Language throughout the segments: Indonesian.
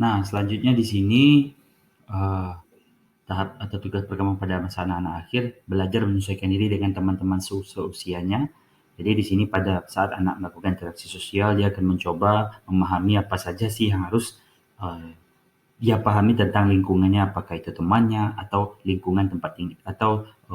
Nah, selanjutnya di sini eh, tahap atau tugas perkembangan pada masa anak-anak akhir belajar menyesuaikan diri dengan teman-teman seusianya. Jadi di sini pada saat anak melakukan interaksi sosial, dia akan mencoba memahami apa saja sih yang harus eh, dia pahami tentang lingkungannya, apakah itu temannya atau lingkungan tempat tinggal atau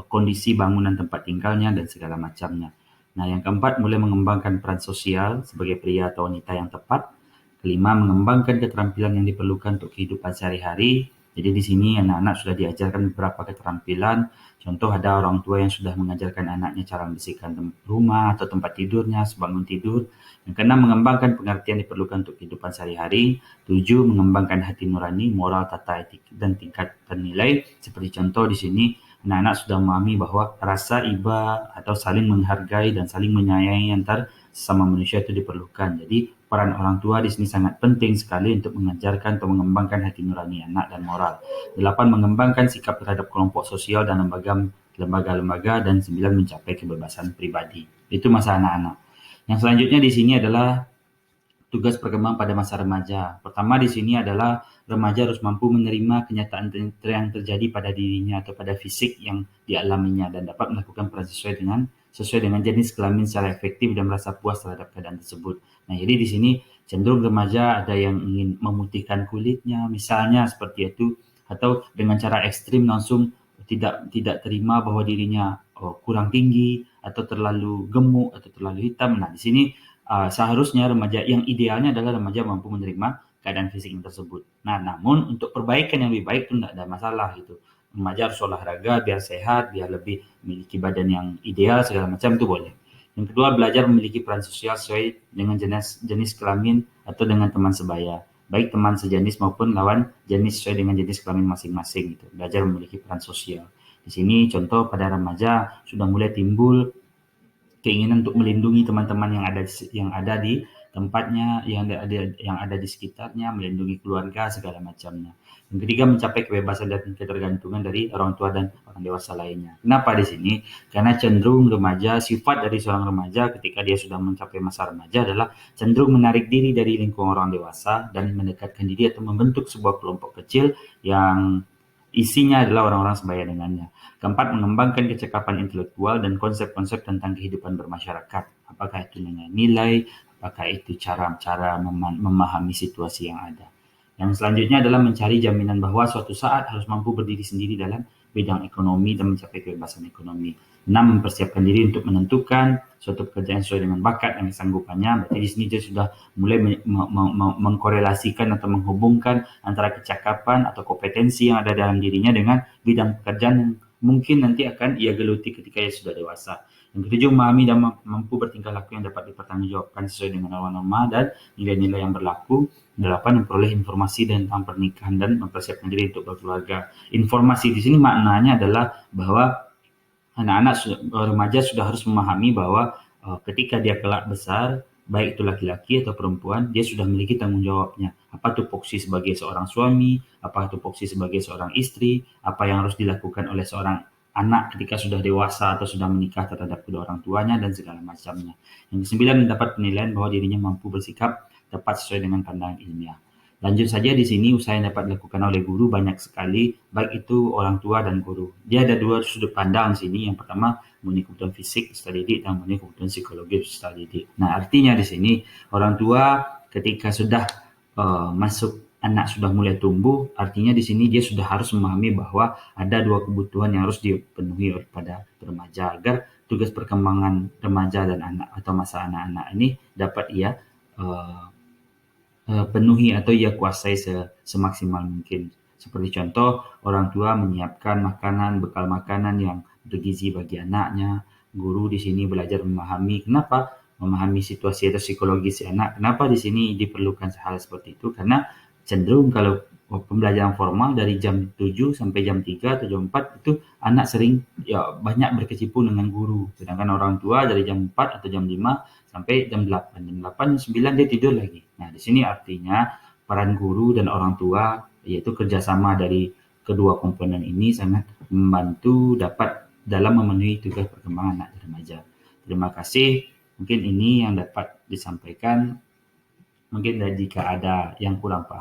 kondisi bangunan tempat tinggalnya dan segala macamnya. Nah, yang keempat, mulai mengembangkan peran sosial sebagai pria atau wanita yang tepat. Kelima, mengembangkan keterampilan yang diperlukan untuk kehidupan sehari-hari. Jadi di sini anak-anak sudah diajarkan beberapa keterampilan. Contoh, ada orang tua yang sudah mengajarkan anaknya cara membersihkan rumah atau tempat tidurnya sebelum tidur. Yang keenam, mengembangkan pengertian diperlukan untuk kehidupan sehari-hari. Tujuh, mengembangkan hati nurani, moral, tata etik, dan tingkatan nilai. Seperti contoh di sini, anak-anak sudah memahami bahwa rasa iba atau saling menghargai dan saling menyayangi antar sesama manusia itu diperlukan. Jadi peran orang tua di sini sangat penting sekali untuk mengajarkan atau mengembangkan hati nurani anak dan moral. 8, mengembangkan sikap terhadap kelompok sosial dan lembaga-lembaga, dan 9, mencapai kebebasan pribadi. Itu masa anak-anak. Yang selanjutnya di sini adalah tugas perkembangan pada masa remaja. Pertama di sini adalah remaja harus mampu menerima kenyataan yang terjadi pada dirinya atau pada fisik yang dialaminya dan dapat melakukan peran sesuai dengan jenis kelamin secara efektif dan merasa puas terhadap keadaan tersebut. Nah, jadi di sini cenderung remaja ada yang ingin memutihkan kulitnya, misalnya seperti itu, atau dengan cara ekstrim langsung tidak terima bahwa dirinya kurang tinggi atau terlalu gemuk atau terlalu hitam. Nah, di sini seharusnya remaja yang idealnya adalah remaja mampu menerima keadaan fisik tersebut. Nah, namun untuk perbaikan yang lebih baik itu tidak ada masalah gitu. Remaja harus olahraga biar sehat, biar lebih memiliki badan yang ideal segala macam itu boleh. Yang kedua, belajar memiliki peran sosial sesuai dengan jenis kelamin atau dengan teman sebaya, baik teman sejenis maupun lawan jenis sesuai dengan jenis kelamin masing-masing gitu. Belajar memiliki peran sosial. Di sini contoh pada remaja sudah mulai timbul keinginan untuk melindungi teman-teman yang ada di tempatnya, yang ada di sekitarnya, melindungi keluarga segala macamnya. Yang ketiga, mencapai kebebasan dan ketergantungan dari orang tua dan orang dewasa lainnya. Kenapa di sini? Karena cenderung remaja, sifat dari seorang remaja ketika dia sudah mencapai masa remaja adalah cenderung menarik diri dari lingkungan orang dewasa dan mendekatkan diri atau membentuk sebuah kelompok kecil yang isinya adalah orang-orang sebaya dengannya. Keempat, mengembangkan kecakapan intelektual dan konsep-konsep tentang kehidupan bermasyarakat. Apakah itu nilai, apakah itu cara-cara memahami situasi yang ada. Yang selanjutnya adalah mencari jaminan bahwa suatu saat harus mampu berdiri sendiri dalam bidang ekonomi dan mencapai kebebasan ekonomi. 6, mempersiapkan diri untuk menentukan suatu pekerjaan sesuai dengan bakat dan kesanggupannya. Berarti di sini dia sudah mulai mengkorelasikan atau menghubungkan antara kecakapan atau kompetensi yang ada dalam dirinya dengan bidang pekerjaan yang mungkin nanti akan ia geluti ketika ia sudah dewasa. Yang ketujuh, memahami dan mampu bertingkah laku yang dapat dipertanggungjawabkan sesuai dengan norma-norma dan nilai-nilai yang berlaku. 8, memperoleh informasi tentang pernikahan dan mempersiapkan diri untuk berkeluarga. Informasi di sini maknanya adalah bahwa anak-anak remaja sudah harus memahami bahwa ketika dia kelak besar, baik itu laki-laki atau perempuan, dia sudah memiliki tanggung jawabnya. Apa itu porsi sebagai seorang suami, apa itu porsi sebagai seorang istri, apa yang harus dilakukan oleh seorang anak ketika sudah dewasa atau sudah menikah terhadap kedua orang tuanya dan segala macamnya. Yang kesembilan, mendapat penilaian bahwa dirinya mampu bersikap tepat sesuai dengan pandangan ilmiah. Lanjut saja di sini usaha yang dapat dilakukan oleh guru banyak sekali, baik itu orang tua dan guru. Dia ada dua sudut pandang di sini. Yang pertama, mengenai kebutuhan fisik peserta didik dan mengenai kebutuhan psikologi peserta didik. Nah, artinya di sini orang tua ketika sudah masuk anak sudah mulai tumbuh, artinya di sini dia sudah harus memahami bahwa ada dua kebutuhan yang harus dipenuhi pada remaja agar tugas perkembangan remaja dan anak atau masa anak-anak ini dapat ia uh, penuhi atau ia kuasai semaksimal mungkin. Seperti contoh, orang tua menyiapkan bekal makanan yang bergizi bagi anaknya. Guru di sini belajar memahami kenapa memahami situasi atau psikologi si anak. Kenapa di sini diperlukan hal seperti itu? Karena cenderung kalau pembelajaran formal dari jam 7 sampai jam 3 atau jam 4 itu anak sering ya banyak berkecimpung dengan guru. Sedangkan orang tua dari jam 4 atau jam 5 sampai jam 8. Jam 8, 9 dia tidur lagi. Nah, di sini artinya peran guru dan orang tua yaitu kerjasama dari kedua komponen ini sangat membantu dapat dalam memenuhi tugas perkembangan anak dan remaja. Terima kasih. Mungkin ini yang dapat disampaikan. Mungkin jika ada yang kurang paham